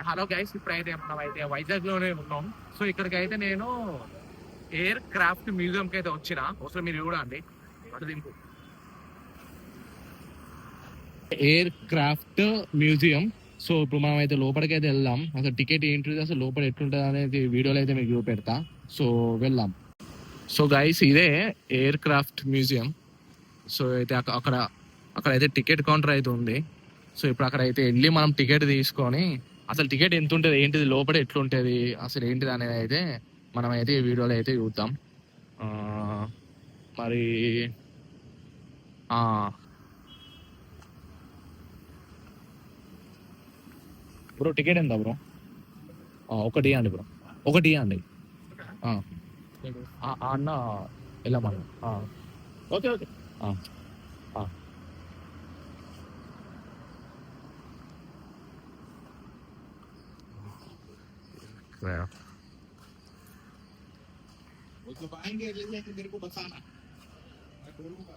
Hello guys, ఇప్పుడైతే మనం అయితే వైజాగ్ లోనే ఉన్నాం. సో ఇక్కడికి అయితే నేను ఎయిర్ క్రాఫ్ట్ మ్యూజియం కి అయితే వచ్చిన. ఒకసారి మీరు చూడండి. అటు దింపు. Air craft museum. సో ఇప్పుడు మనం అయితే లోపలికి అయితే వెళ్దాం. అసలు టికెట్ ఏంటిది, అసలు లోపల ఎట్లుంటుంది అనేది వీడియోలో అయితే మీకు చూపెడతా. సో వెళ్దాం. సో గైస్, ఇదే ఎయిర్ క్రాఫ్ట్ మ్యూజియం. సో అయితే అక్కడ అయితే టికెట్ కౌంటర్ అయితే ఉంది. సో ఇప్పుడు అక్కడ అయితే వెళ్ళి మనం టికెట్ తీసుకొని అసలు టికెట్ ఎంత ఉంటుంది, ఏంటిది, లోపల ఎట్లుంటుంది, అసలు ఏంటిది అనేది అయితే మనం అయితే ఈ వీడియోలో అయితే చూద్దాం. ఆ, మరి బ్రో టికెట్ ఎంత బ్రో? ఒకటి ఇవ్వండి బ్రో, ఒకటి ఇవ్వండి. అన్న వెళ్ళమన్నా. Okay okay. ఆ, ఆ.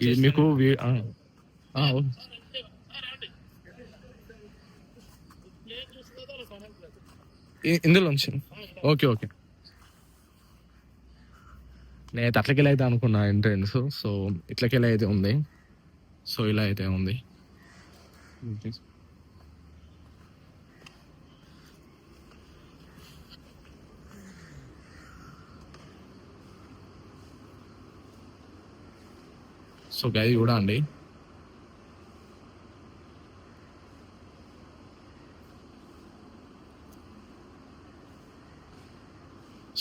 ఇది మీకు ఇందులో ఉంచు. Okay okay. నేను అట్లకెళ్ళి అయితే అనుకున్నా ఎంట్రెన్స్. సో ఇట్లకెళ్ళి అయితే ఉంది. సో ఇలా అయితే ఉంది. సో గది కూడా అండి.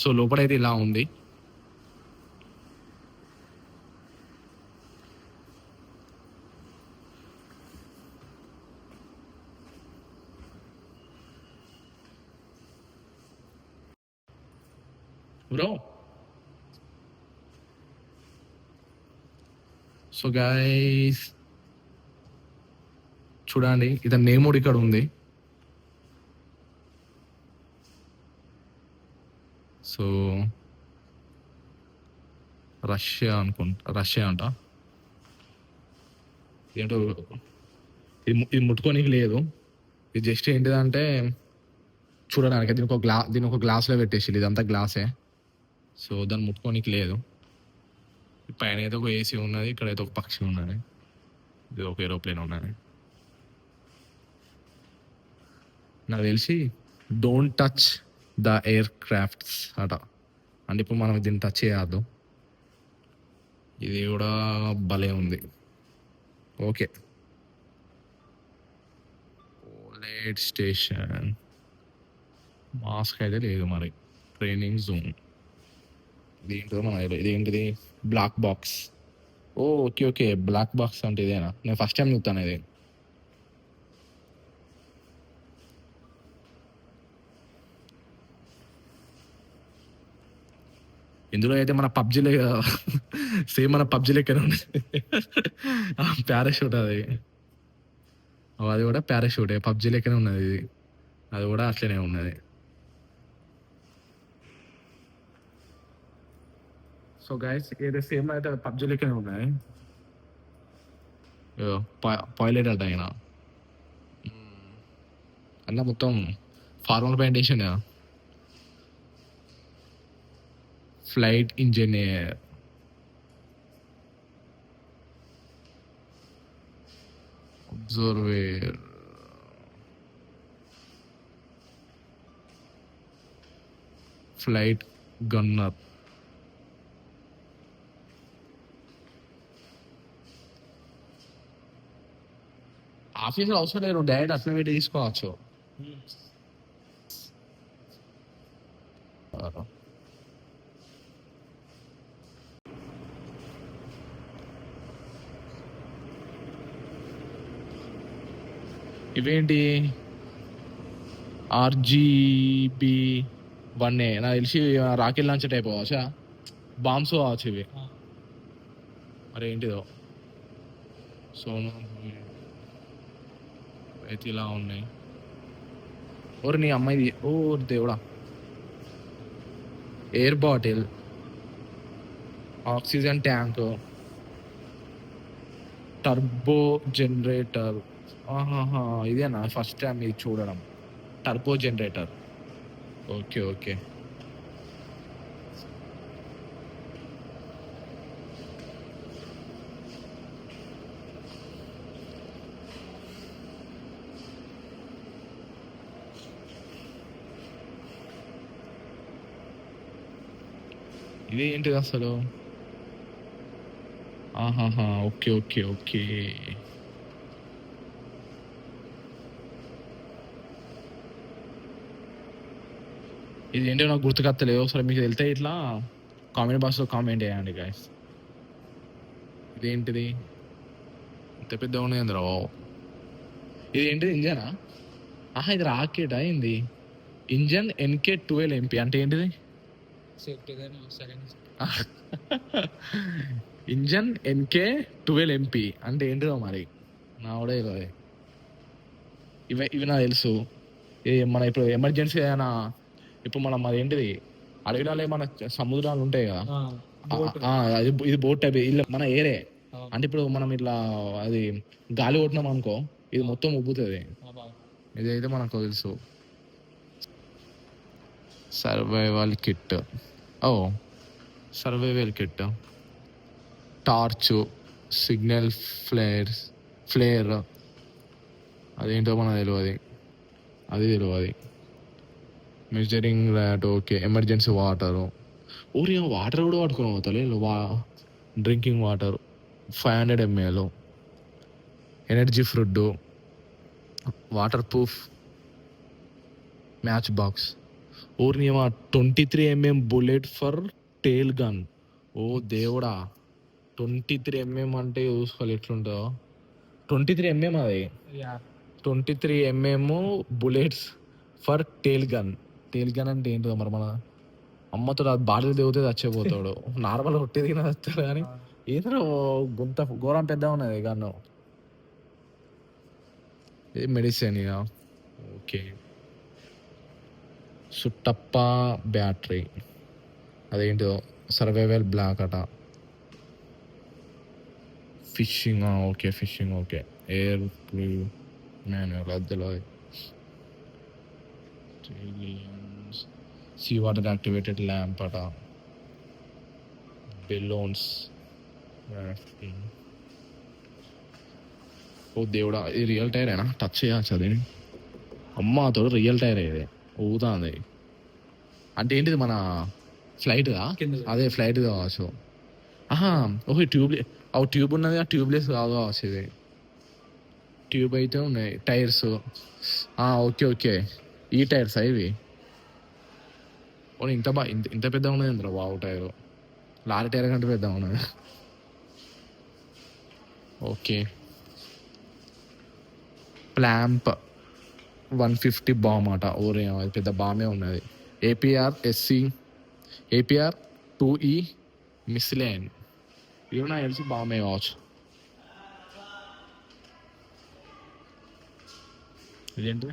సో లోపలైతే ఇలా ఉంది. బ్రో సో గైస్ చూడండి, ఇతని నేమ్ కూడా ఇక్కడ ఉంది. సో రష్యా అంట. ఏంటో ఇది ముట్టుకోనికి లేదు. ఇది జస్ట్ ఏంటిదంటే చూడడానికి. దీని ఒక గ్లాస్లో పెట్టేసి, ఇదంతా గ్లాసే. సో దాన్ని ముట్టుకోనికి లేదు. పైన ఏదో ఒక ఏసీ ఉన్నది, ఇక్కడ ఏదో ఒక పక్షి ఉన్నది, ఇది ఒక ఏరోప్లేన్ ఉన్నది. నాకు తెలిసి don't touch the air crafts అట. అంటే ఇప్పుడు మనం దీన్ని టచ్ చేయద్దు. ఇది కూడా భలే ఉంది. ఓకే. Folate station. మాస్క్ అయితే లేదు మరి. Training zone. దీంట్లో మన ఇదేంటిది, black box. Okay okay, black box అంటే ఇదేనా? నేను ఫస్ట్ టైం చూస్తాను ఇది. ఇందులో అయితే మన పబ్జీలో సేమ్ మన పబ్జీ లెక్కనే ఉంది. పారాషూట్ అది కూడా పారాషూటే, పబ్జీ లెక్కనే ఉన్నది ఇది. అది కూడా అట్లనే ఉన్నది. సో గైస్, ఏదో సేమ్ అయితే పబ్జీ లెక్కనే ఉన్నాయి. పైలట్ అట ఆయన. అన్న మొత్తం ఫార్మల్ ప్యాంట్ వేసిండు. Flight engineer. Observer. Flight gunner. ఆఫీసులో అవసరం లేదు, డైరెక్ట్ అట్లా పెట్టి తీసుకోవచ్చు. ఇవేంటి, RGB 1A. నాకు తెలిసి రాకెట్ లాంచ్ టైప్ కావచ్చా, బాంబ్స్ కావచ్చు ఇవి. మరి ఏంటిదో. సో అయితే ఇలా ఉన్నాయి. ఓరి నీ అమ్మాయిది, ఓ దేవుడా. Air bottle, oxygen tank, turbo generator. ఇదేనా ఫస్ట్ టైం ఇది చూడడం. Turbo generator. Okay okay. ఇది ఏంటిది అసలు? ఆహాహా, ఓకే ఓకే ఓకే. ఇది ఏంటో నాకు గుర్తుకొత్తలేదు. ఒకసారి మీకు వెళ్తే ఇట్లా కామెంట్ బాక్స్లో కామెంట్ చేయండి గాయస్. ఇదేంటిది ఇంత పెద్ద ఉన్నది రావు? ఇది ఏంటిది, ఇంజనా? ఆహా, ఇది రాకెట్ అయింది. ఇంజన్ NK-12MP అంటే ఏంటిది? ఇంజన్ NK-12MP అంటే ఏంటిదో మరి నా కూడా తెలియదు. ఇవి నాకు తెలుసు. మన ఇప్పుడు ఎమర్జెన్సీ అయినా, ఇప్పుడు మనం అది ఏంటిది అడవిలో మన సముద్రాలు ఉంటాయి కదా, ఇది బోట్ టైప్ ఇల్లు మన ఏరే. అంటే ఇప్పుడు మనం ఇట్లా అది గాలి కొట్టినాం అనుకో, ఇది మొత్తం ఉబ్బుతుంది. ఇదైతే మనకు తెలుసు. Survival kit. ఓ, survival kit. Torch, signal flare అదేంటో మనకు తెలియదు. అది తెలియదు. Measuring rat, okay. Emergency water. ఊరి వాటర్ కూడా పట్టుకుని పోతాలి. Drinking water 500 ml. Energy fruit, water proof match box. ఊరిని 23 mm bullet for tail gun. ఓ దేవుడా, 23 mm అంటే చూసుకోవాలి ఎట్లుంటుందో. 23 mm అది. 23 mm bullets for tail gun. Tail gun అంటే ఏంటో మరి మన అమ్మతో అది బాడీలు దిగితే చచ్చిపోతాడు. నార్మల్గా కొట్టేది వస్తాడు కానీ ఏదో గుంత ఘోరం పెద్ద ఉన్నది గన్ను. ఇది మెడిసిన్ ఇక. ఓకే. సుట్టప్ప బ్యాటరీ అదేంటో. సర్వైవల్ బ్లాక్ అట. Fishing, okay. Fishing, okay. Air manual అద్దెలో. సీ వాటర్ యాక్టివేటెడ్ ల్యాంప్ అట. బెలూన్స్. ఓ దేవుడా, ఇది రియల్ టైర్ అయినా టచ్ చేయచ్చు అది? అమ్మ తోడు రియల్ టైర్ ఇది ఊగుతుంది. అంటే ఏంటిది మన ఫ్లైట్గా? అదే ఫ్లైట్ కావచ్చు. ఆహా, ఓకే. ట్యూబ్ ఉన్నది, ఆ ట్యూబ్లెస్ కాదు కావచ్చు ఇది. ట్యూబ్ అయితే ఉన్నాయి. Tyres, okay okay. ఈ టైర్స్ ఇవి. ఓ ఇంత ఇంత పెద్ద ఉన్నది ఇంద్ర బాబు టైరు. లారీ టైర్ కంటే పెద్ద ఉన్నది. ఓకే. ప్లాంప్ 150 బాంబ్ అట. ఓరే, అది పెద్ద బాంబే ఉన్నది. APR 2E మిస్లైన్. ఇవి నాకు తెలిసి బాంబే కావచ్చు. ఇదేంటి?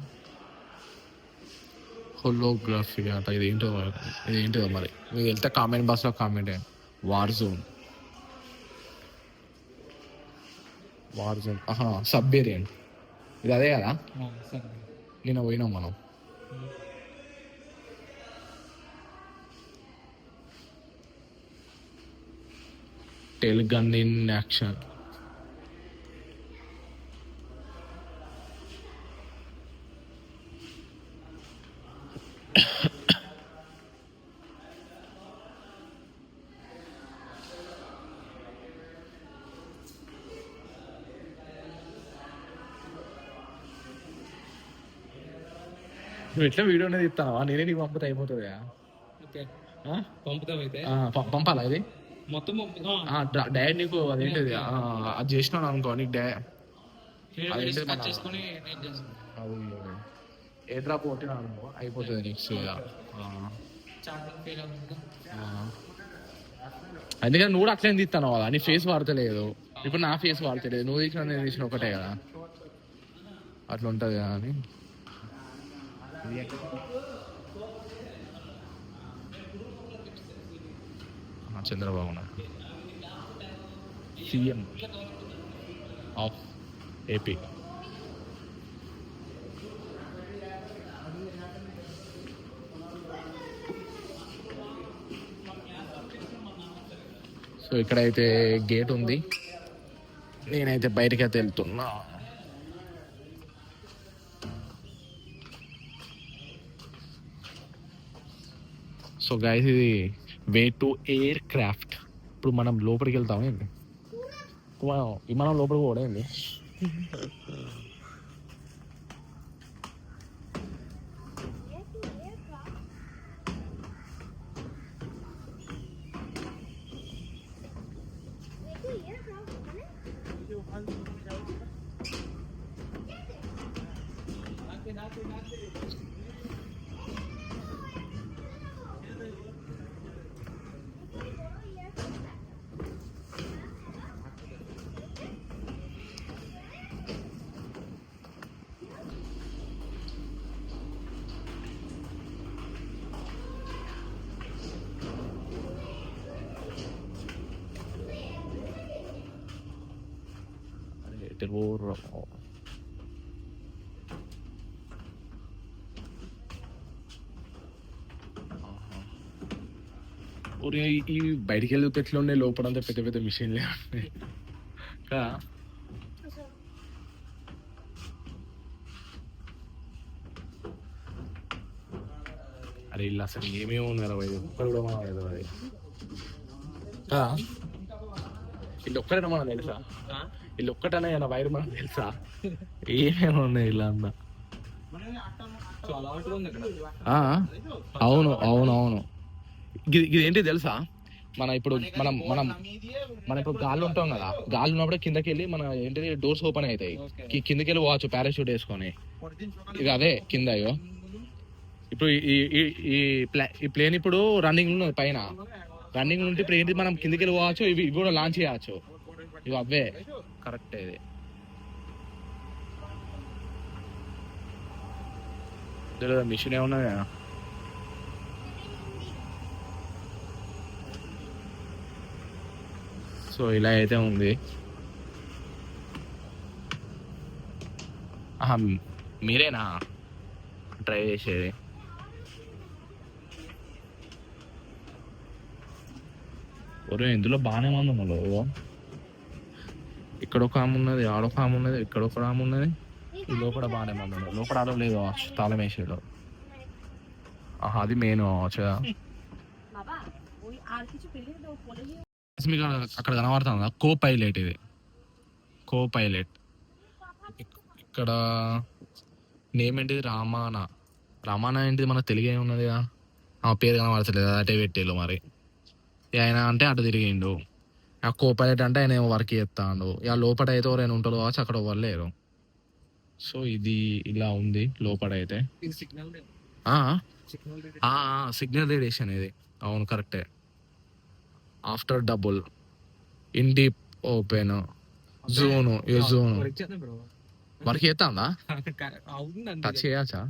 హోలోగ్రఫీ అట. ఇదేంటో మరి మీకు వెళ్తే కామెంట్ బాక్స్లో కామెంట్ అయ్యండి. వార్ జోన్, సబ్బేరియన్. ఇది అదే కదా, నిన్న పోయినాం మనం. Tail gun in action. నువ్వు ఎట్లా వీడియో అనేది ఇస్తావా? నేనే నీకు పంపితే అయిపోతుంది. పంపాలా ఇది మొత్తం? డైరెక్ట్ నీకు అదేంటిది అది చేసినాను అనుకో, నీకు అది ఏ డ్రాప్ కొట్టినా అనుకో అయిపోతుంది నెక్స్ట్. అందుకని నువ్వు కూడా అట్లనే తీస్తాను కదా, నీ ఫేస్ వాడతలేదు. ఇప్పుడు నా ఫేస్ వాడతలేదు, నువ్వు తీసిన నేను తీసిన ఒకటే కదా, అట్లా ఉంటుంది కదా అని. Chandrababu Naidu CM of AP. So ఇక్కడైతే గేట్ ఉంది, నేనైతే బయటకి అయితే వెళ్తున్నా. సో గైస్ ఇది వే టు ఎయిర్ క్రాఫ్ట్. ఇప్పుడు మనం లోపలికి వెళ్తాము ఏంటి, విమానం లోపలికి కూడా ఏంటి. ఈ బయటికి వెళ్ళి ఎట్లా ఉండే, లోపలంతా పెద్ద పెద్ద మిషన్లే ఉన్నాయి. అరే ఇల్లు అసలు ఏమేమి ఉన్నారు ఒక్కరు కూడా మనం లేదు. అది ఇల్లు ఒక్కటైనా మనం తెలుసా, ఇల్లు ఒక్కటైనా వైర్ మనం తెలుసా, ఏమేమి ఉన్నాయి ఇలా అన్న. అవును అవును అవును. ఇది ఏంటి తెలుసా, ఇప్పుడు మనం ఇప్పుడు గాల్లో ఉంటాం కదా, గాలి ఉన్నప్పుడు కిందకి వెళ్ళి మన ఏంటిది డోర్స్ ఓపెన్ అవుతాయి, కిందకి వెళ్ళి పోవచ్చు పారాషూట్ వేసుకొని. ఇది అదే కింద. అయ్యో ఇప్పుడు ఈ ప్లేన్ ఇప్పుడు రన్నింగ్ ఉన్నది, పైన రన్నింగ్ ఉంటే ఇప్పుడు ఏంటి మనం కిందకి వెళ్ళి పోవచ్చు, ఇవి కూడా లాంచ్ చేయవచ్చు. ఇవి అవే కరెక్ట్. ఇది మిషన్ ఏమన్నా. సో ఇలా అయితే ఉంది. మీరేనా ట్రై చేసేది? ఒరే ఇందులో బాగానే మంది ఉన్నారు. ఇక్కడ ఒక ఆమె ఉన్నది, ఆడొక ఆమె ఉన్నది, ఇక్కడ ఒక ఆమె ఉన్నది, ఈ లోపల బాగానే మంది ఉన్నారు. లోపల ఆడో లేదు, తాళం వేసేడు. అది మెయిన్ వచ్చా. మీకు అక్కడ కనబడుతుంది కో పైలట్, ఇది కో పైలట్. ఇక్కడ నేమ్ ఏంటిది, రామానా ఏంటిది, మన తెలుగు ఏమున్నది, పేరు కనబడతలేదు, అటే పెట్టేళ్ళు మరి. ఆయన అంటే అటు తిరిగిండు, ఆ కో పైలట్ అంటే ఆయన ఏమో వర్క్ చేస్తాడు. ఇక లోపల అయితే ఎవరైనా ఉంటారు కావచ్చు, అక్కడ ఎవరు లేరు. సో ఇది ఇలా ఉంది లోపల అయితే. సిగ్నల్ రేడియేషన్ ఇది, అవును కరెక్టే. After double in deep open June, June work చేస్తుందా, టచ్ చేయచ్చా?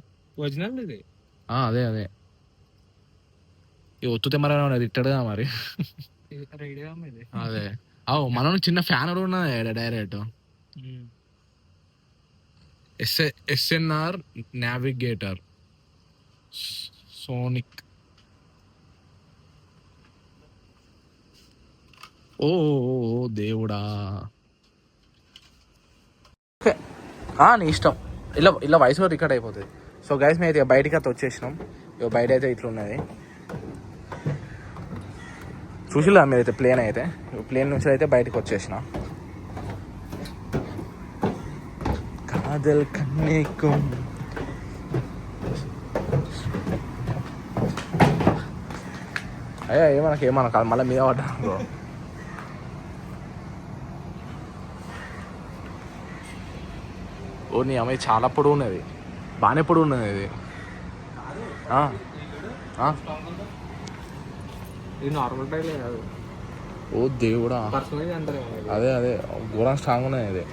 అదే అదే ఒత్తుతే మరి తిట్టడుగా మరి. అదే మనం చిన్న ఫ్యాన్ కూడా ఉన్నది డైరెక్ట్. SNR navigator sonic. ఓ దేవుడా, నీ ఇష్టం. ఇలా వాయిస్ రికార్డ్ అయిపోతుంది. సో గైస్ మేము అయితే బయటకి అయితే వచ్చేసినాం. బయట అయితే ఇట్లున్నది, చూసిలా మీరైతే ప్లేన్ అయితే. ప్లేన్ నుంచి అయితే బయటకు వచ్చేసిన. కాదల్ కన్నేకుం ఏమన్నా కాదు, మళ్ళీ మీద పడ్డా. నీ అమ్మాయి చాలా పొడవు ఉన్నది, బాగానే పొడవు ఉన్నది ఇది. ఓ దేవుడా, అదే ఘోరం స్ట్రాంగ్ ఉన్నది ఇది.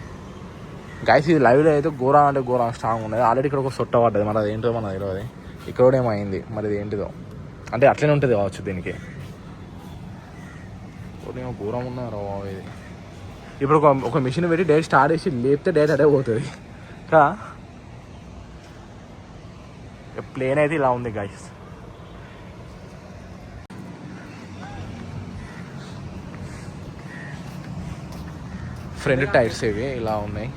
గైస్ ఇది లైవ్లో అయితే ఘోరం అంటే ఘోరం స్ట్రాంగ్ ఉన్నది. ఆల్రెడీ ఇక్కడ ఒక సొట్ట పడ్డది, మరి అది ఏంటో మనకు తెలియదు. ఇక్కడ కూడా ఏమో అయింది, మరి ఇది ఏంటిదో, అంటే అట్లనే ఉంటుంది కావచ్చు దీనికి. ఘోరం ఉన్నారు ఇది. ఇప్పుడు ఒక మిషన్ పెట్టి డైరెక్ట్ స్టార్ట్ చేసి లేపితే డైరెక్ట్ అడే పోతుంది కా. ప్లేన్ అయితే ఇలా ఉంది గైస్. ఫ్రంట్ టైర్స్ ఇవి ఇలా ఉన్నాయి.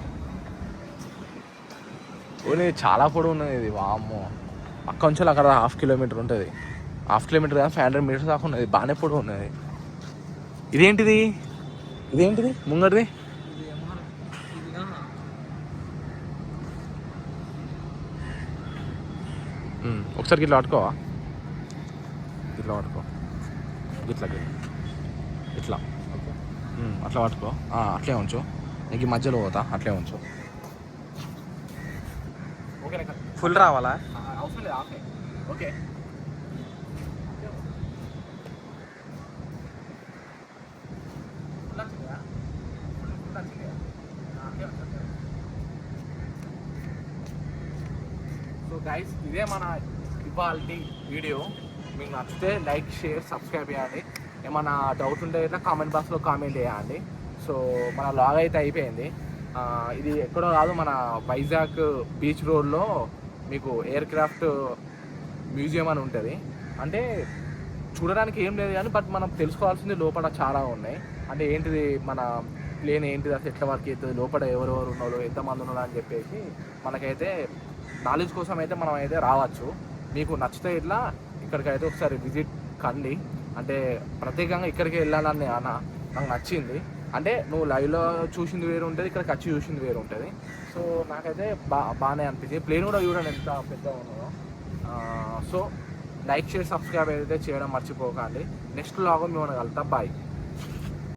ఓన్లీ చాలా పొడవు ఉన్నది ఇది. వామ్మో, అక్కడ నుంచి అక్కడ 1/2 కిలోమీటర్ ఉంటుంది. 1/2 కిలోమీటర్ కదా, 500 మీటర్స్ దాకా ఉన్నది. బాగానే పొడవు ఉన్నది. ఇదేంటిది ముంగడిది? ఒకసారి ఇట్లా పట్టుకోవా, ఇట్లా పట్టుకో, ఇట్లా ఇట్లా అట్లా పట్టుకో. అట్లే ఉంచు, నీకు ఈ మధ్యలో పోతా, అట్లే ఉంచు. ఓకే, ఫుల్ రావాలా? అవసరం లేదు, ఆఫే. ఓకే, సో గైస్, ఇదే మన ఇవాళ వీడియో. మీకు నచ్చితే లైక్, షేర్, సబ్స్క్రైబ్ చేయండి. ఏమన్నా డౌట్ ఉంటే ఇట్లా కామెంట్ బాక్స్లో కామెంట్ చేయండి. సో మన లాగ్ అయితే అయిపోయింది. ఇది ఎక్కడో కాదు, మన వైజాగ్ బీచ్ రోడ్లో మీకు ఎయిర్ క్రాఫ్ట్ మ్యూజియం అని ఉంటుంది. అంటే చూడడానికి ఏం లేదు కానీ, బట్ మనం తెలుసుకోవాల్సింది లోపల చాలా ఉన్నాయి. అంటే ఏంటిది, మన ప్లేన్ ఏంటిది, అసలు ఎట్లా వర్క్ అవుతుంది, లోపల ఎవరెవరు ఉన్నారు, ఎంతమంది ఉన్నారు అని చెప్పేసి మనకైతే నాలెడ్జ్ కోసం అయితే మనం అయితే రావచ్చు. మీకు నచ్చితే ఇట్లా ఇక్కడికైతే ఒకసారి విజిట్ కండి. అంటే ప్రత్యేకంగా ఇక్కడికి వెళ్ళాలని నాకు నచ్చింది. అంటే నువ్వు లైవ్లో చూసింది వేరు ఉంటుంది, ఇక్కడికి వచ్చి చూసింది వేరు ఉంటుంది. సో నాకైతే బాగానే అనిపించింది. ప్లేన్ కూడా చూడండి ఎంత పెద్దగా ఉన్నదో. సో లైక్, షేర్, సబ్స్క్రైబ్ అయితే చేయడం మర్చిపోకండి. నెక్స్ట్ లాగా మేము కలుగుతాం. బాయ్.